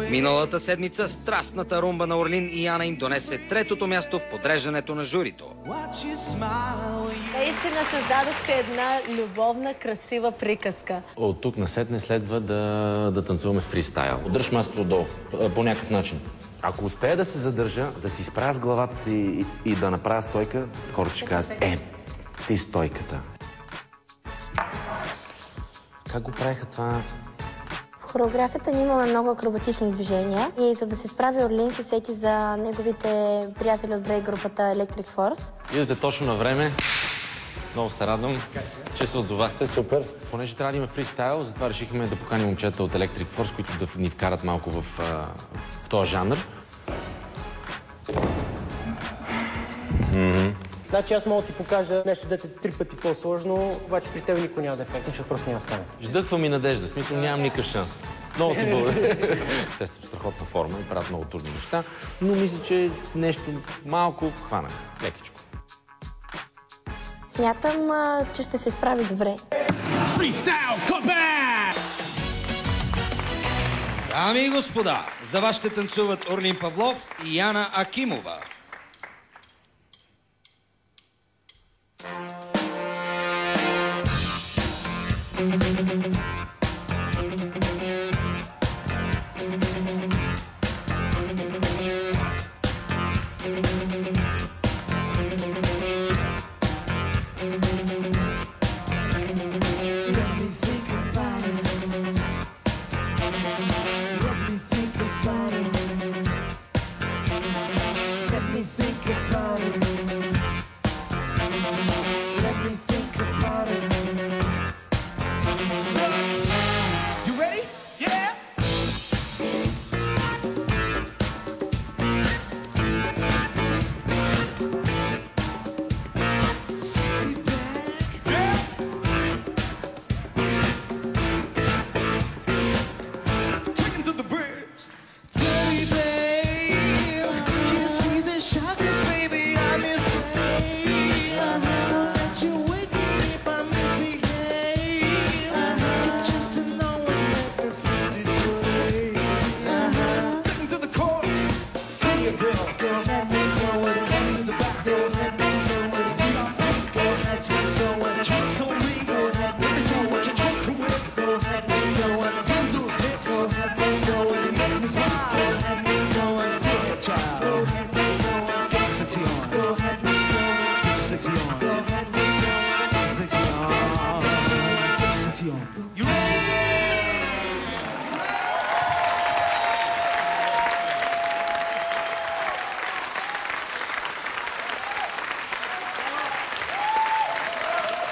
Миналата седмица страстната румба на Орлин и Яна им донесе третото място в подреждането на журито. Наистина създадохте една любовна, красива приказка. От тук насетне следва да танцуваме фристайл. Удръж масата отдолу, по някакъв начин. Ако успея да се задържа, да си изправя с главата си и да направя стойка, хората ще кажат, ти стойката. Как го правиха това? В хореографията ние имаме много акробатични движения и за да се справи Орлин се сети за неговите приятели от брейк групата Electric Force. Идете точно на време. Много се радвам, че се отзовахте. Супер. Понеже трябва да има фристайл, затова решихме да поканим момчета от Electric Force, които да ни вкарат малко в този жанр. Значи аз мога да ти покажа нещо, дете 3 пъти по-сложно, обаче при теб никой няма да е ефект, защото просто няма да стане. Ждъква ми надежда, в смисъл нямам никакъв шанс. Много ти благодаря. Те са в страхотна форма и правят много трудни неща, но мисля, че нещо малко хванах, лекичко. Смятам, че ще се справи добре. Фристайл копе! Дами и господа, за вас ще танцуват Орлин Павлов и Яна Акимова.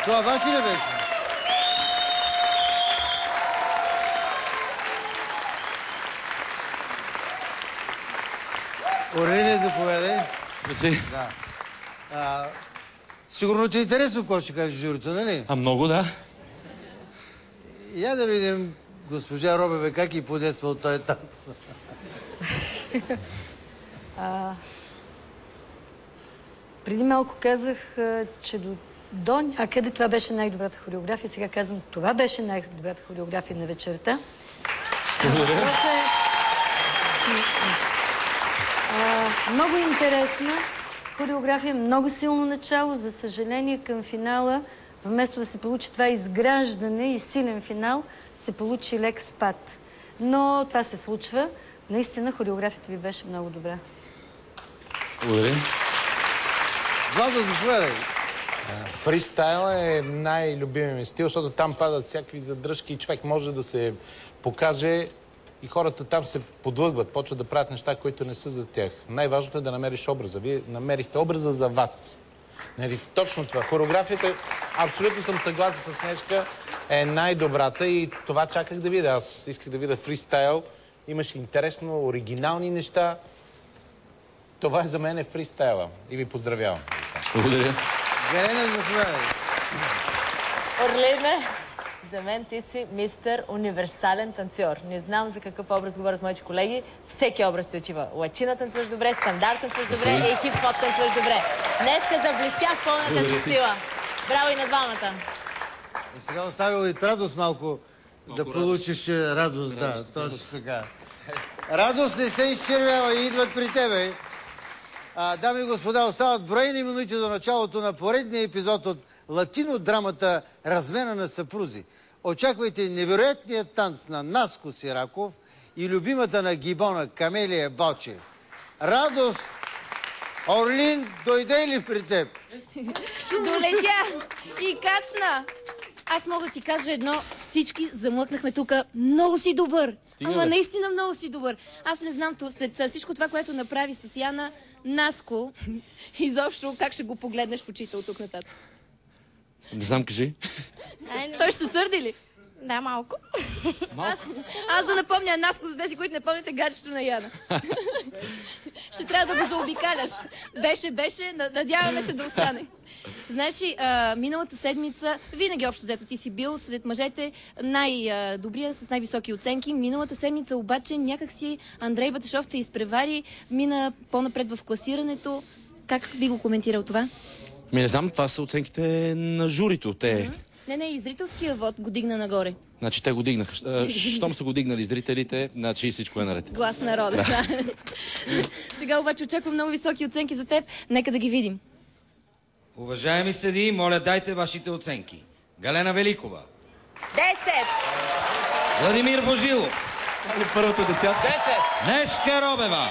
Това ваши ли беше? Орлине, заповядай. Мерси. Да. Сигурно ти е интересно какво ще каже журито, нали? Много, да. Я да видим госпожа Робева как и подейства от този танц. Преди малко казах, че до някъде това беше най-добрата хореография. Сега казвам, това беше най-добрата хореография на вечерта. Благодаря. Много интересна хореография, много силно начало. За съжаление, към финала, вместо да се получи това изграждане и силен финал, се получи лек спад. Но това се случва. Наистина, хореографията ви беше много добра. Благодаря. Владо, заповядай. Фристайл е най-любимият ми стил, защото там падат всякакви задръжки и човек може да се покаже и хората там се подлъгват, почват да правят неща, които не са за тях. Най-важното е да намериш образа. Вие намерихте образа за вас. Нали, точно това. Хореографията, абсолютно съм съгласен с Снежка, е най-добрата и това чаках да видя. Аз исках да видя фристайл. Имаше интересно, оригинални неща. Това е за мен фристайла. И ви поздравявам. Благодаря. Галена, заповядай. Орлине, за мен ти си мистер универсален танцор. Не знам за какъв образ говорят моите колеги. Всеки образ се отива. Лачина танцуваш добре, стандарт танцуваш добре и хип-хоп танцуваш добре. Днеска заблестях в пълната си сила. Браво и на двамата. И сега оставил и Традос малко Да получиш радост, да, точно така. Радост не се изчервява и идват при тебе. Дами и господа, остават броени минути до началото на поредния епизод от латино-драмата "Размена на съпрузи". Очаквайте невероятният танц на Наско Сираков и любимата на Гибона Камелия Балче. Радост, Орлин, дойде ли при теб? Долетя и кацна. Аз мога да ти кажа едно, всички замлъкнахме тук. Много си добър. Ама наистина много си добър. Аз не знам, след всичко това, което направи с Яна, Наско, изобщо как ще го погледнеш в очите от тук нататък? Не знам, кажи. Той ще се сърди ли? Да, малко. Аз да напомня Наско за тези, които не помните гаджето на Яна. Ще трябва да го заобикаляш. Беше, надяваме се да остане. Знаеш ли, миналата седмица, винаги общо взето ти си бил сред мъжете най-добрия с най-високи оценки. Миналата седмица обаче някакси Андрей Баташов те изпревари, мина по-напред в класирането. Как би го коментирал това? Не знам, това са оценките на журито. Не, и зрителския вод го дигна нагоре. Значи те го дигнаха. Щом са го дигнали зрителите, значи всичко е наред. Глас народа, да. Сега обаче очаквам много високи оценки за теб. Нека да ги видим. Уважаеми съдии, моля дайте вашите оценки. Галена Великова. 10. Владимир Божилов. Първата десятка. 10. Нешка Робева.